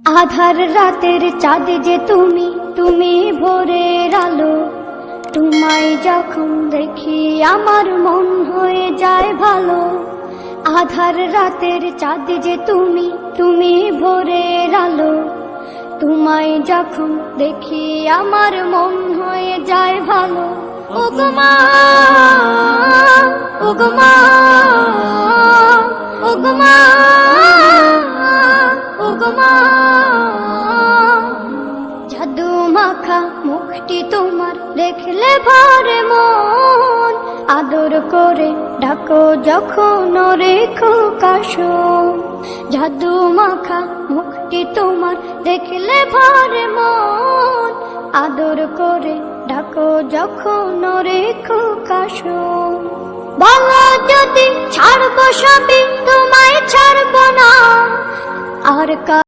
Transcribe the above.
আধার রাতের চাঁদ যে তুমি, তুমি ভোরের আলো। তোমায় যখন দেখি আমার মন হয়ে যায় ভালো। আধার রাতের চাঁদ যে তুমি, তুমি ভোরের আলো। তোমায় যখন দেখি আমার মন হয়ে যায় ভালো। ওগো মা, ওগো মা, ওগো মা, ওগো মা। জাদু মাখা মুখটি তোমার দেখলে ভরে মন। আদর করে ডাকো যখন রেখো কাশো। জাদু মাখা মুখটি তোমার দেখলে ভরে মন। আদর করে ডাকো যখন রেখো কাশো। বলো যদি ছাড়বো সবই, তোমায় ছাড়বো না আর